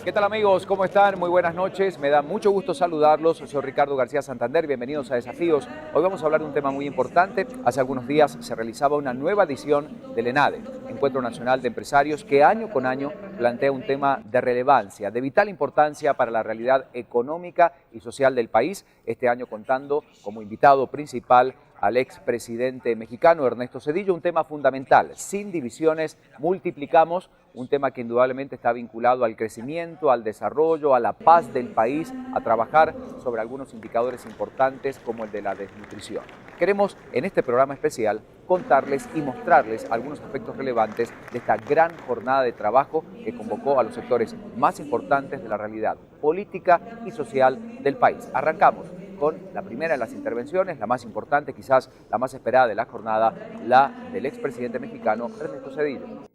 ¿Qué tal amigos? ¿Cómo están? Muy buenas noches. Me da mucho gusto saludarlos. Soy Ricardo García Santander. Bienvenidos a Desafíos. Hoy vamos a hablar de un tema muy importante. Hace algunos días se realizaba una nueva edición del ENADE, Encuentro Nacional de Empresarios, que año con año plantea un tema de relevancia, de vital importancia para la realidad económica y social del país. Este año contando como invitado principal al expresidente mexicano Ernesto Zedillo, un tema fundamental. Sin divisiones multiplicamos, un tema que indudablemente está vinculado al crecimiento, al desarrollo, a la paz del país, a trabajar sobre algunos indicadores importantes como el de la desnutrición. Queremos en este programa especial contarles y mostrarles algunos aspectos relevantes de esta gran jornada de trabajo que convocó a los sectores más importantes de la realidad política y social del país. Arrancamos con la primera de las intervenciones, la más importante, quizás la más esperada de la jornada, la del expresidente mexicano Ernesto Zedillo.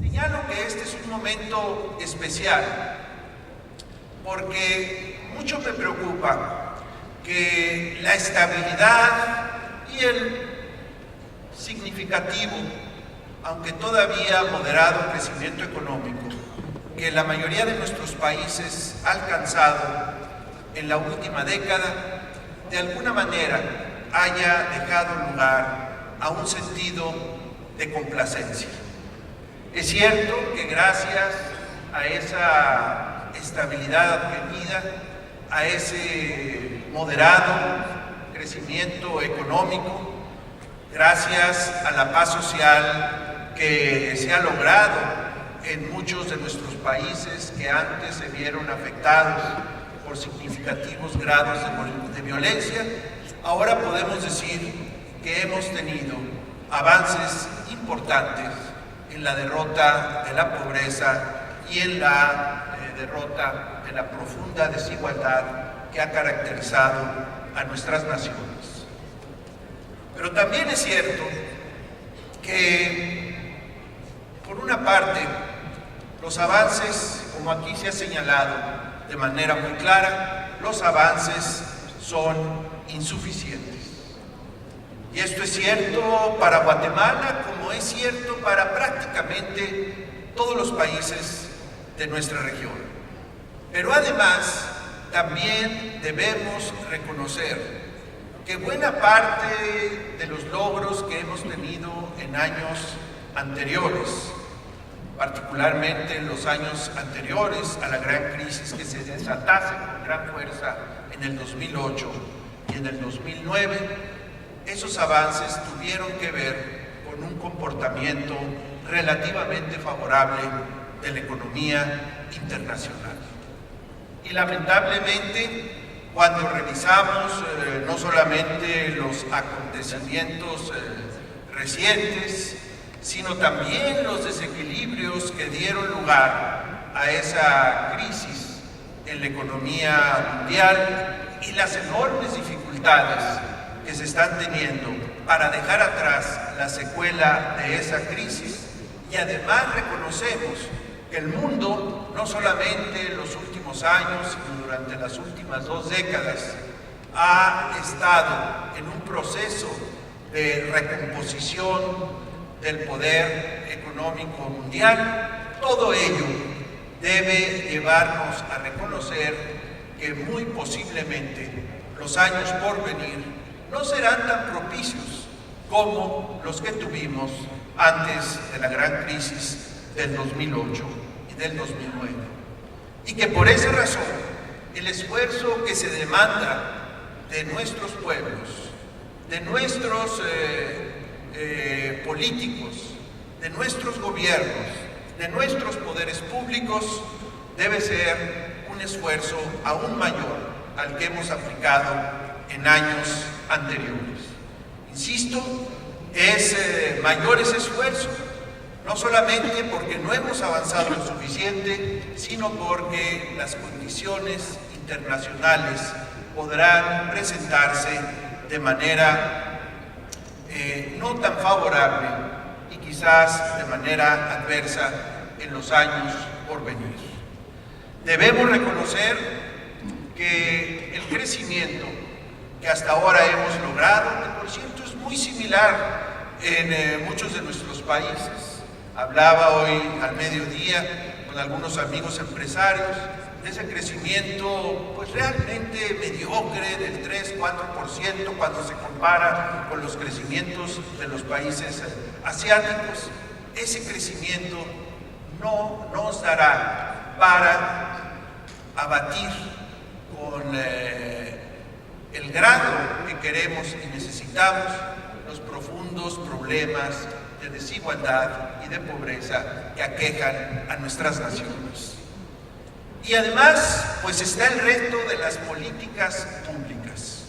Señalo que este es un momento especial porque mucho me preocupa que la estabilidad y el significativo, aunque todavía moderado crecimiento económico que la mayoría de nuestros países ha alcanzado en la última década, de alguna manera haya dejado lugar a un sentido de complacencia. Es cierto que gracias a esa estabilidad obtenida, a ese moderado crecimiento económico, gracias a la paz social que se ha logrado en muchos de nuestros países que antes se vieron afectados por significativos grados de violencia, ahora podemos decir que hemos tenido avances importantes en la derrota de la pobreza y en la derrota de la profunda desigualdad que ha caracterizado a nuestras naciones. Pero también es cierto que, por una parte, los avances, como aquí se ha señalado de manera muy clara, los avances son insuficientes. Y esto es cierto para Guatemala, como es cierto para prácticamente todos los países de nuestra región. Pero además, también debemos reconocer que buena parte de los logros que hemos tenido en años anteriores, particularmente en los años anteriores a la gran crisis que se desatase con gran fuerza en el 2008 y en el 2009, esos avances tuvieron que ver con un comportamiento relativamente favorable de la economía internacional. Y lamentablemente, cuando revisamos no solamente los acontecimientos recientes, sino también los desequilibrios que dieron lugar a esa crisis en la economía mundial y las enormes dificultades que se están teniendo para dejar atrás la secuela de esa crisis. Y además reconocemos que el mundo, no solamente en los últimos años, sino durante las últimas 2 décadas, ha estado en un proceso de recomposición del poder económico mundial. Todo ello debe llevarnos a reconocer que muy posiblemente los años por venir no serán tan propicios como los que tuvimos antes de la gran crisis del 2008 y del 2009. Y que por esa razón el esfuerzo que se demanda de nuestros pueblos, de nuestros políticos, de nuestros gobiernos, de nuestros poderes públicos, debe ser un esfuerzo aún mayor al que hemos aplicado en años anteriores. Insisto, es mayor ese esfuerzo, no solamente porque no hemos avanzado lo suficiente, sino porque las condiciones internacionales podrán presentarse de manera no tan favorable y quizás de manera adversa en los años por venir. Debemos reconocer que el crecimiento que hasta ahora hemos logrado, que por cierto es muy similar en muchos de nuestros países, hablaba hoy al mediodía con con algunos amigos empresarios, de ese crecimiento pues realmente mediocre del 3-4% cuando se compara con los crecimientos de los países asiáticos. Ese crecimiento no nos dará para abatir con el grado que queremos y necesitamos los profundos problemas de desigualdad y de pobreza que aquejan a nuestras naciones. Y además, pues está el reto de las políticas públicas.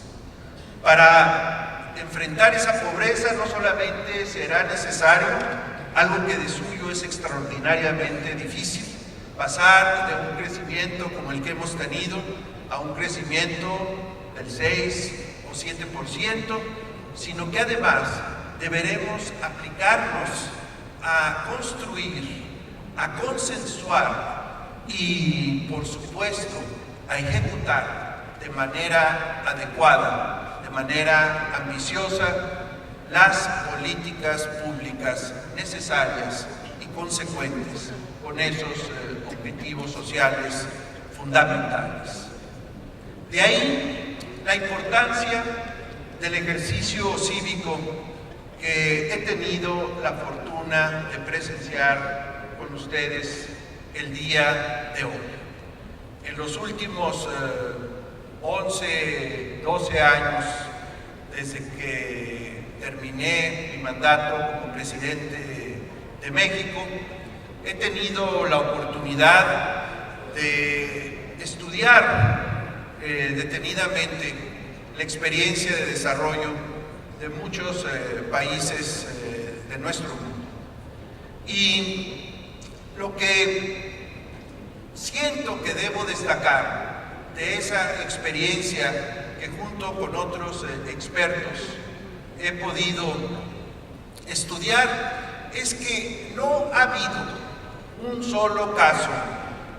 Para enfrentar esa pobreza no solamente será necesario, algo que de suyo es extraordinariamente difícil, pasar de un crecimiento como el que hemos tenido a un crecimiento del 6 o 7%, sino que además deberemos aplicarnos a construir, a consensuar y, por supuesto, a ejecutar de manera adecuada, de manera ambiciosa, las políticas públicas necesarias y consecuentes con esos objetivos sociales fundamentales. De ahí la importancia del ejercicio cívico que he tenido la fortuna de presenciar con ustedes el día de hoy. En los últimos 11, 12 años, desde que terminé mi mandato como presidente de México, he tenido la oportunidad de estudiar detenidamente la experiencia de desarrollo de muchos países de nuestro mundo. Y lo que siento que debo destacar de esa experiencia que junto con otros expertos he podido estudiar es que no ha habido un solo caso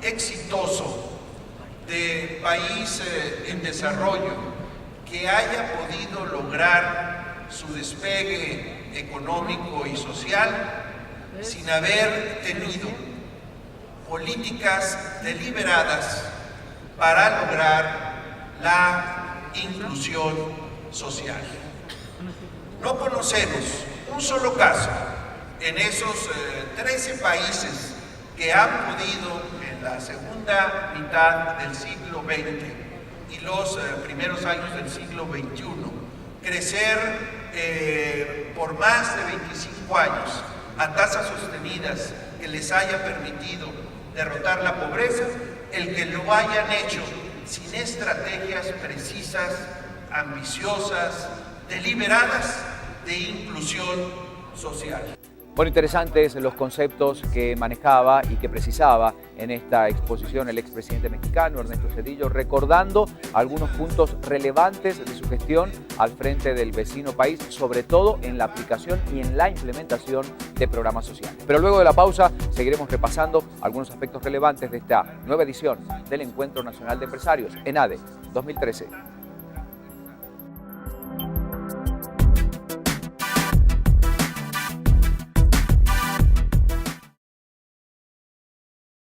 exitoso de país en desarrollo que haya podido lograr su despegue económico y social sin haber tenido políticas deliberadas para lograr la inclusión social. No conocemos un solo caso en esos 13 países que han podido en la segunda mitad del siglo XX y los primeros años del siglo XXI crecer por más de 25 años a tasas sostenidas que les haya permitido derrotar la pobreza, el que lo hayan hecho sin estrategias precisas, ambiciosas, deliberadas de inclusión social. Bueno, interesantes los conceptos que manejaba y que precisaba en esta exposición el expresidente mexicano Ernesto Zedillo, recordando algunos puntos relevantes de su gestión al frente del vecino país, sobre todo en la aplicación y en la implementación de programas sociales. Pero luego de la pausa seguiremos repasando algunos aspectos relevantes de esta nueva edición del Encuentro Nacional de Empresarios, ENADE 2013.